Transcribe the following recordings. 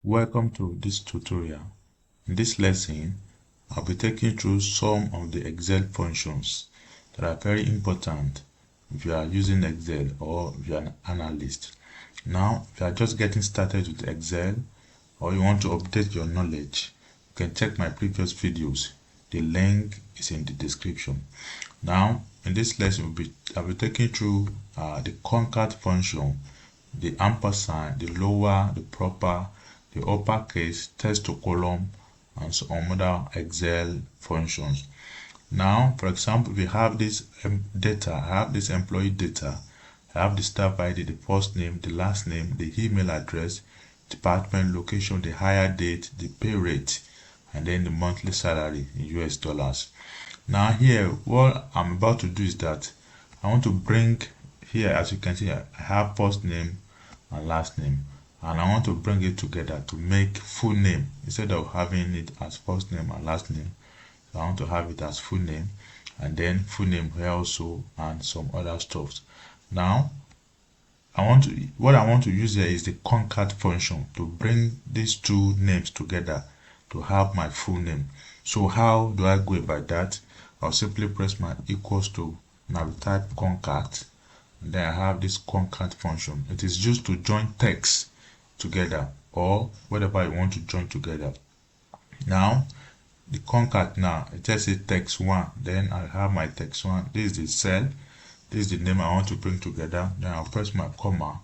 Welcome to this tutorial. In this lesson, I'll be taking you through some of the Excel functions that are very important if you are using Excel or if you are an analyst. Now, if you are just getting started with Excel or you want to update your knowledge, you can check my previous videos. The link is in the description. Now, in this lesson, I'll be taking you through the CONCAT function, the ampersand, the lower, the proper, the uppercase, text to column, and some other Excel functions. Now, for example, we have this data, I have this employee data, I have the staff ID, the first name, the last name, the email address, department, location, the hire date, the pay rate, and then the monthly salary in US dollars. Now here, what I'm about to do is that I want to bring here, as you can see, I have first name and last name, and I want to bring it together to make full name instead of having it as first name and last name. So I want to have it as full name, and then full name here also, and some other stuff. Now what I want to use here is the concat function to bring these two names together to have my full name. So how do I go about that? I'll simply press my equals to, and I will type concat, and then I have this concat function. It is used to join text together or whatever you want to join together. Now the concat, now it just says text 1, then I have my text 1. This is the cell, this is the name I want to bring together. Then I'll press my comma,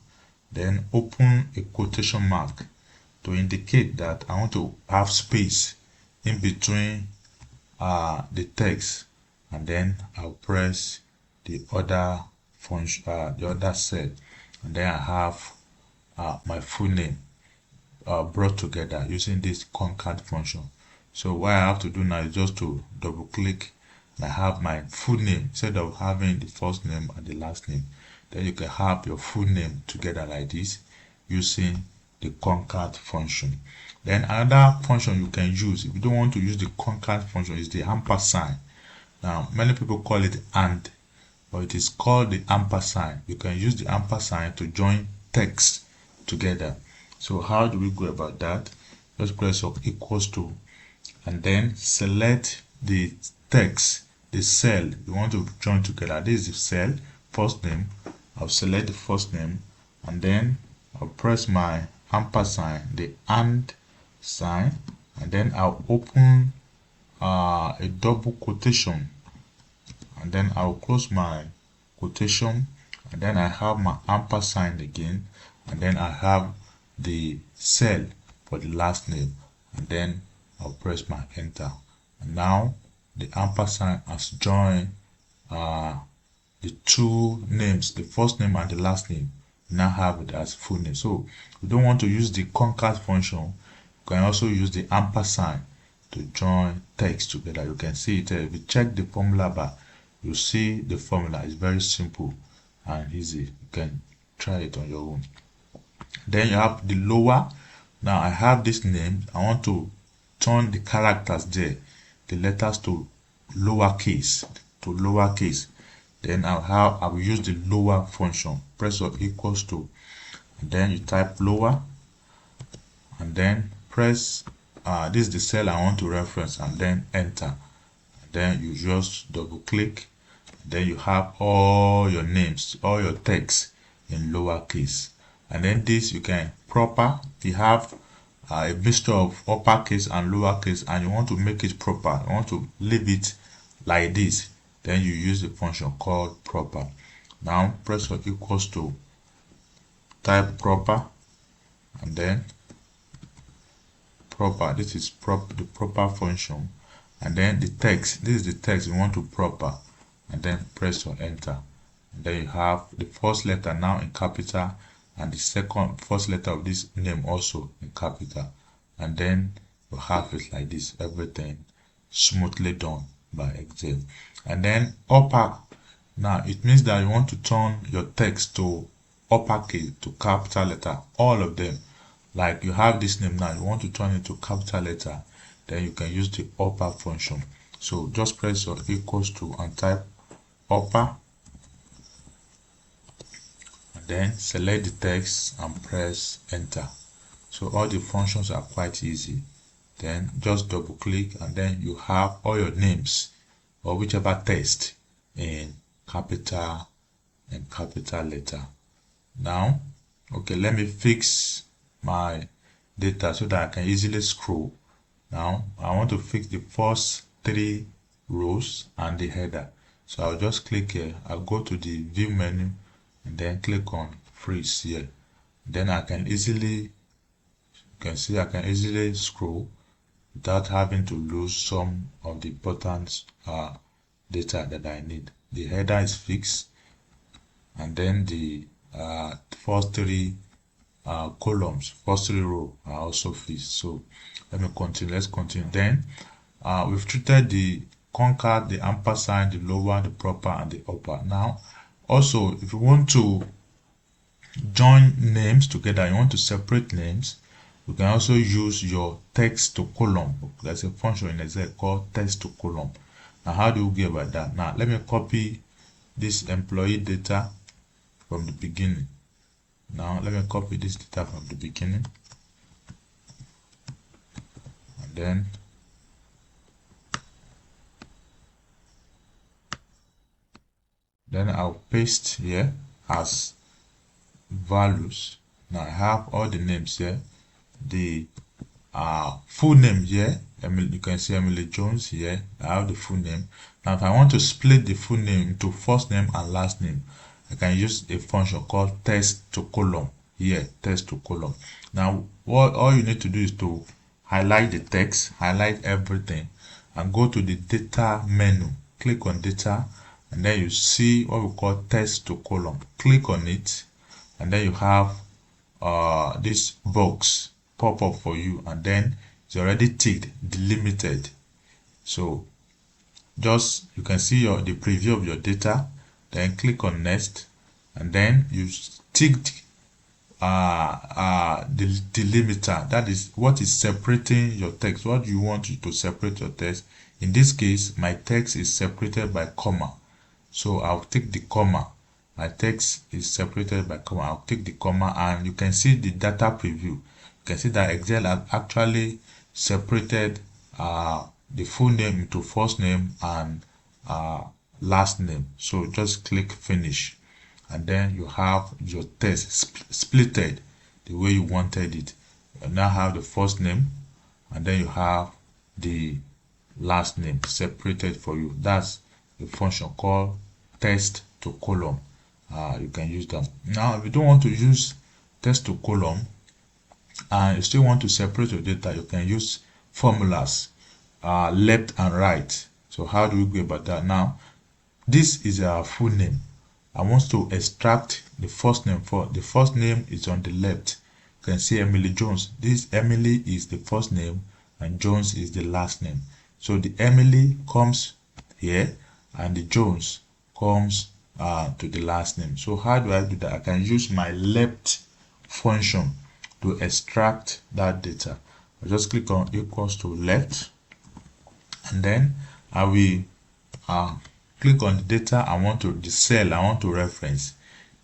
then open a quotation mark to indicate that I want to have space in between the text, and then I'll press the other function, the other cell, and then I have my full name brought together using this concat function. So what I have to do now is just to double click and I have my full name instead of having the first name and the last name. Then you can have your full name together like this using the concat function. Then another function you can use if you don't want to use the concat function is the ampersand. Now many people call it and, but it is called the ampersand. You can use the ampersand to join text together. So how do we go about that? Just press up equals to, and then select the text, the cell you want to join together. This is the cell, first name. I'll select the first name, and then I'll press my ampersand, the and sign, and then I'll open a double quotation, and then I'll close my quotation, and then I have my ampersand again, and then I have the cell for the last name, and then I'll press my enter, and now the ampersand has joined the two names, the first name and the last name. We now have it as full name. So we don't want to use the concat function, you can also use the ampersand to join text together. You can see it if you check the formula bar, you see the formula is very simple and easy. You can try it on your own. Then you have the lower. Now I have this name, I want to turn the characters there, the letters to lowercase, then I will use the lower function. Press or equals to, and then you type lower, and then press this is the cell I want to reference, and then enter, and then you just double click, and then you have all your names, all your text in lowercase. And then this you can proper, you have a mixture of uppercase and lowercase, and you want to make it proper, you want to leave it like this, then you use the function called proper. Now press or equals to, type proper, and then proper, this is the proper function, and then the text, this is the text you want to proper, and then press or enter, and then you have the first letter now in capital and the first letter of this name also in capital, and then you have it like this, everything smoothly done by Excel. And then upper, now it means that you want to turn your text to uppercase, to capital letter, all of them. Like you have this name now, you want to turn it to capital letter, then you can use the upper function. So just press or equals to and type upper, then select the text and press enter. So all the functions are quite easy. Then just double click and then you have all your names or whichever text in capital and capital letter. Now, okay, let me fix my data so that I can easily scroll. Now, I want to fix the first 3 rows and the header. So I'll just click here. I'll go to the view menu and then click on freeze here. Then I can easily, you can see I can easily scroll without having to lose some of the important data that I need. The header is fixed, and then the first 3 columns, first 3 rows are also fixed. So let me continue. Let's continue. Then we've treated the concat, the ampersand, the lower, the proper, and the upper. Now, also, if you want to join names together, you want to separate names, you can also use your text to column. There's a function in Excel called text to column. Now, how do you go about that? Now, let me copy this employee data from the beginning. Now, let me copy this data from the beginning. And then I'll paste here as values. Now I have all the names here. The full name here, you can see Emily Jones here. I have the full name. Now if I want to split the full name into first name and last name, I can use a function called text to column here, text to column. Now what all you need to do is to highlight the text, highlight everything, and go to the data menu. Click on data, and then you see what we call text to column. Click on it, and then you have this box pop up for you, and then it's already ticked delimited. So just you can see the preview of your data, then click on next, and then you ticked the delimiter. That is what is separating your text. What you want to separate your text. In this case, my text is separated by comma, so I'll take the comma. My text is separated by comma. I'll take the comma, and you can see the data preview. You can see that Excel has actually separated the full name into first name and last name. So just click finish, and then you have your text splitted the way you wanted it. You now have the first name, and then you have the last name separated for you. That's the function called text to column. You can use that. Now if you don't want to use text to column and you still want to separate your data, you can use formulas, left and right. So how do we go about that? Now this is our full name. I want to extract the first name. For the first name is on the left. You can see Emily Jones. This Emily is the first name and Jones is the last name. So the Emily comes here and the Jones comes to the last name. So how do I do that? I can use my left function to extract that data. I just click on equals to left, and then I will click on the data the cell I want to reference.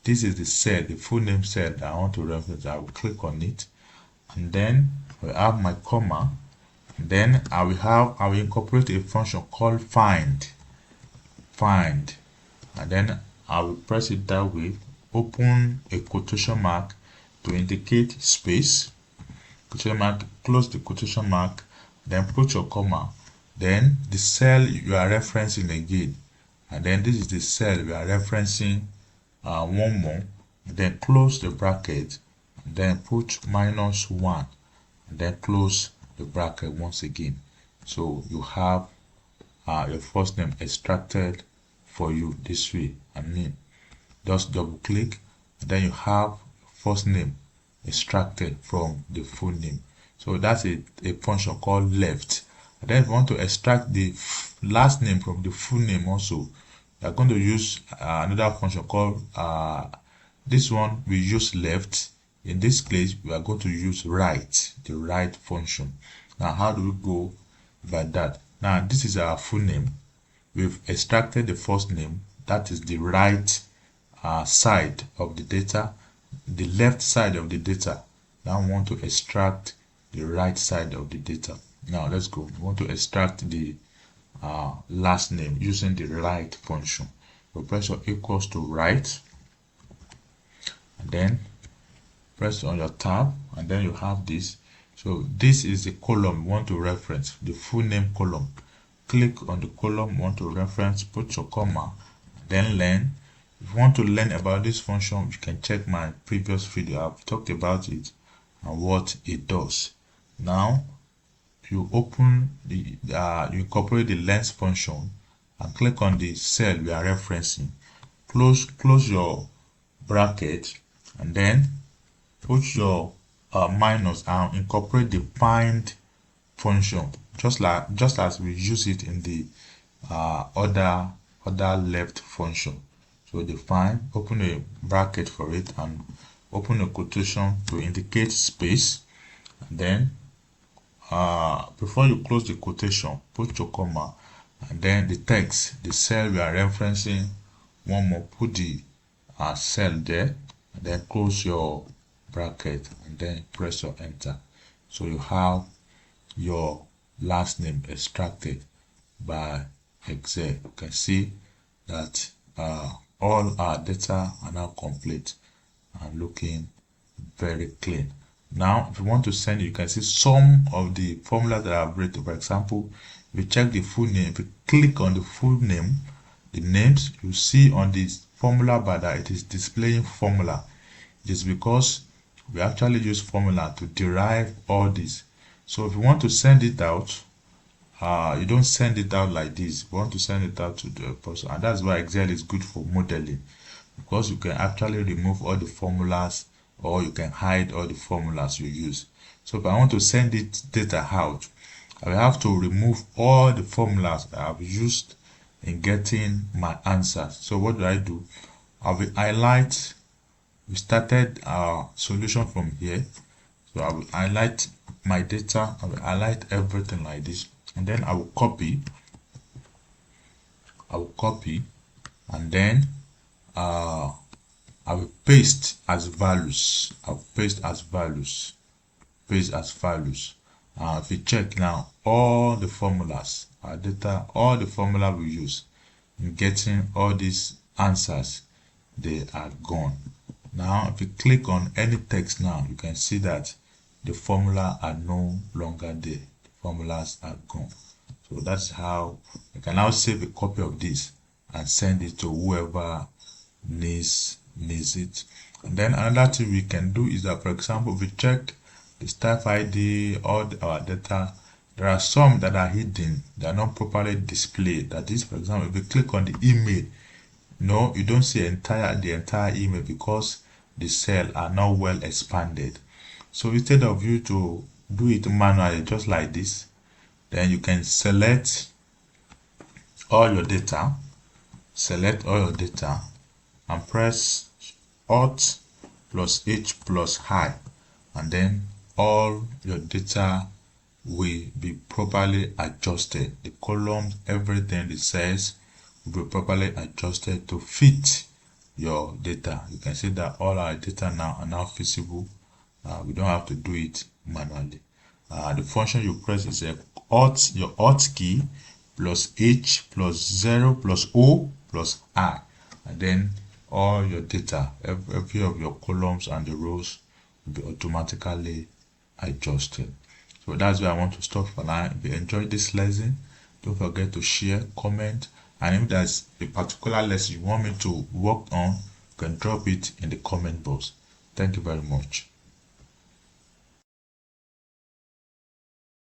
This is the cell, the full name cell that I want to reference. I will click on it, and then I have my comma. Then I will incorporate a function called find, and then I will press it that way. Open a quotation mark to indicate space, quotation mark, close the quotation mark, then put your comma, then the cell you are referencing again, and then this is the cell we are referencing one more, then close the bracket, and then put -1, and then close the bracket once again. So you have your first name extracted for you this way. I mean, just double click, and then you have first name extracted from the full name. So that's a function called left. And then if you want to extract the last name from the full name also, you are going to use another function called this one we use left. In this case we are going to use right, the right function. Now how do we go about that? Now this is our full name. We've extracted the first name, that is the right side of the data. The left side of the data Now we want to extract the right side of the data. Now let's go. We want to extract the last name using the right function. So press your equals to right, and then press on your tab, and then you have this. So this is the column you want to reference, the full name column. Click on the column you want to reference, put your comma, then learn. If you want to learn about this function, you can check my previous video. I've talked about it and what it does. Now you open the you incorporate the length function and click on the cell we are referencing. Close your bracket, and then put your minus and incorporate the find function, just as we use it in the other left function. So define, open a bracket for it, and open a quotation to indicate space, and then before you close the quotation, put your comma, and then the text, the cell we are referencing, one more, put the cell there, and then close your bracket, and then press your enter. So you have your last name extracted by Excel. You can see that all our data are now complete and looking very clean. Now if you want to send it, you can see some of the formulas that I've written. For example, if you check the full name, if you click on the full name, the names, you see on this formula bar that it is displaying formula. It is because we actually use formula to derive all this. So if you want to send it out, you don't send it out like this. You want to send it out to the person, and that's why Excel is good for modeling, because you can actually remove all the formulas, or you can hide all the formulas you use. So if I want to send it data out, I will have to remove all the formulas that I've used in getting my answers. So what do? I will highlight. We started our solution from here, so I will highlight my data. I will highlight everything like this, and then I will copy, and then I will paste as values. If you check now, all the formulas, our data, all the formula we use in getting all these answers, they are gone. Now if you click on any text now, you can see that the formula are no longer there. The formulas are gone. So that's how you can now save a copy of this and send it to whoever needs it. And then another thing we can do is that, for example, if we check the staff ID, all our data, there are some that are hidden, they are not properly displayed. That is, for example, if you click on the email, no, you don't see the entire email because the cells are not well expanded. So instead of you to do it manually just like this, then you can select all your data, and press Alt plus H plus I, and then all your data will be properly adjusted. The columns, everything, the cells will be properly adjusted to fit your data. You can see that all our data now are now visible. We don't have to do it manually. The function you press is your Alt key plus H plus 0 plus O plus I, and then all your data, every of your columns and the rows will be automatically adjusted. So that's where I want to stop for now. If you enjoyed this lesson, don't forget to share, comment, and if there's a particular lesson you want me to work on, you can drop it in the comment box. Thank you very much.